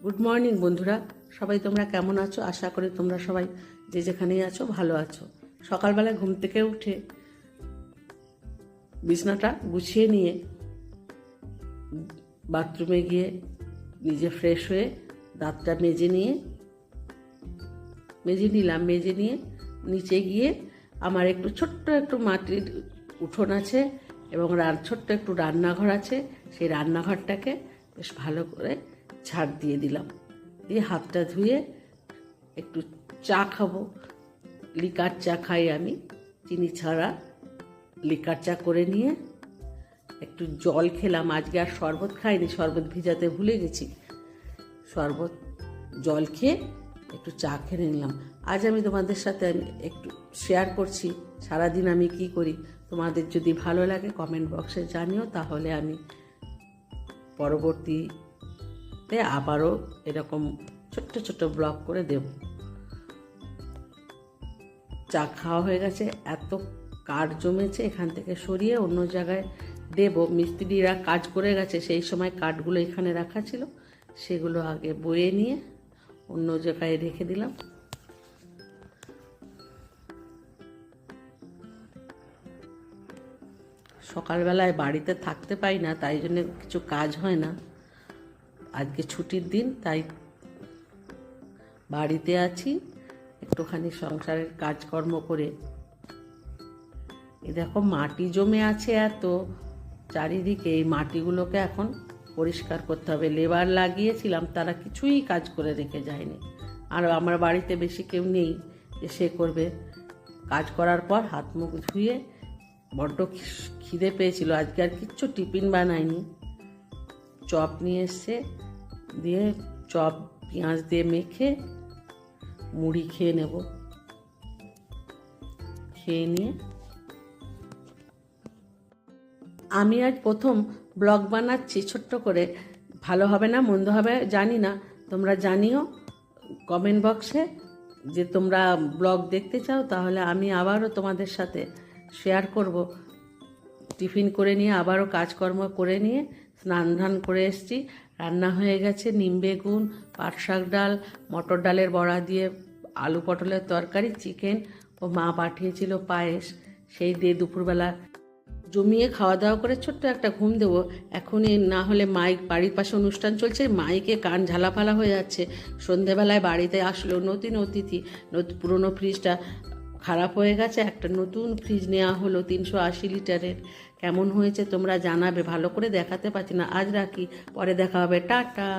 Good morning বন্ধুরা, সবাই তোমরা কেমন আছো? আশা করি তোমরা সবাই যে যেখানেই আছো ভালো আছো। সকালবেলায় ঘুম থেকে উঠে বিছনাটা গুছিয়ে নিয়ে বাথরুমে গিয়ে নিজে ফ্রেশ হয়ে দাঁতটা মেজে নিলাম। মেজে নিয়ে নিচে গিয়ে আমার ছোট্ট একটু মাটির উঠোন আছে এবং ছোট্ট একটু রান্নাঘর আছে। সেই রান্নাঘরটাকে বেশ ভালো করে ঝাড় দিয়ে দিলাম। দিয়ে হাতটা ধুয়ে একটু চা খাবো। লিকার চা খাই আমি, চিনি ছাড়া লিকার চা করে নিয়ে একটু জল খেলাম। আজকে আর শরবত খাইনি, শরবত ভিজাতে ভুলে গেছি। জল খেয়ে একটু চা খেয়ে নিলাম। আজ আমি তোমাদের সাথে একটু শেয়ার করছি সারাদিন আমি কি করি। তোমাদের যদি ভালো লাগে কমেন্ট বক্সে জানিও, তাহলে আমি পরবর্তীতে আবারও এরকম ছোট্ট ছোট্ট ব্লগ করে দেব। চা খাওয়া হয়ে গেছে, এত কাঠ জমেছে, এখান থেকে সরিয়ে অন্য জায়গায় দেব। মিস্ত্রিরা কাজ করে গেছে, সেই সময় কাঠগুলো এখানে রাখা ছিল, সেগুলো আগে বয়ে নিয়ে অন্য জায়গায় রেখে দিলাম। সকালবেলায় বাড়িতে থাকতে পাই না, তাই জন্য কিছু কাজ হয় না। আজকে ছুটির দিন, তাই বাড়িতে আছি, একটুখানি সংসারের কাজকর্ম করে। দেখো মাটি জমে আছে এত চারিদিকে, এই মাটিগুলোকে এখন পরিষ্কার করতে হবে। লেবার লাগিয়েছিলাম, তারা কিছুই কাজ করে রেখে যায়নি। আর আমার বাড়িতে বেশি কেউ নেই যে সে করবে। কাজ করার পর হাত মুখ ধুয়ে বড্ড খিদে পেয়েছিল, আজকে আর কিচ্ছু টিফিন বানাইনি। চপ নিয়ে এসছে, দিয়ে চপ পেঁয়াজ দিয়ে মেখে মুড়ি খেয়ে নেব। খেয়ে নিয়ে আমি আজ প্রথম ব্লগ বানাচ্ছি ছোট্ট করে। ভালো হবে না মন্দ হবে জানি না, তোমরা জানিও কমেন্ট বক্সে যে তোমরা ব্লগ দেখতে চাও, তাহলে আমি আবারও তোমাদের সাথে শেয়ার করব। টিফিন করে নিয়ে আবারও কাজকর্ম করে নিয়ে স্নান ধান করে এসেছি। রান্না হয়ে গেছে নিম বেগুন, পাট শাক ডাল, মটর ডালের বড়া দিয়ে আলু পটলের তরকারি, চিকেন ও মা পাঠিয়েছিল পায়েস, সেই দিয়ে দুপুরবেলা জমিয়ে খাওয়া দাওয়া করে ছোট্ট একটা ঘুম দেবো। এখনই না হলে মাইক, বাড়ির পাশে অনুষ্ঠান চলছে, মাইকে কান ঝালাফালা হয়ে যাচ্ছে। সন্ধেবেলায় বাড়িতে আসলো নতুন অতিথি, পুরনো ফ্রিজটা খারাপ হয়ে গেছে, একটা নতুন ফ্রিজ নেওয়া হলো 380 লিটারের। কেমন হয়েছে তোমরা জানাবে, ভালো করে দেখাতে পারছি না। আজ রাখি, পরে দেখা হবে, টাটা।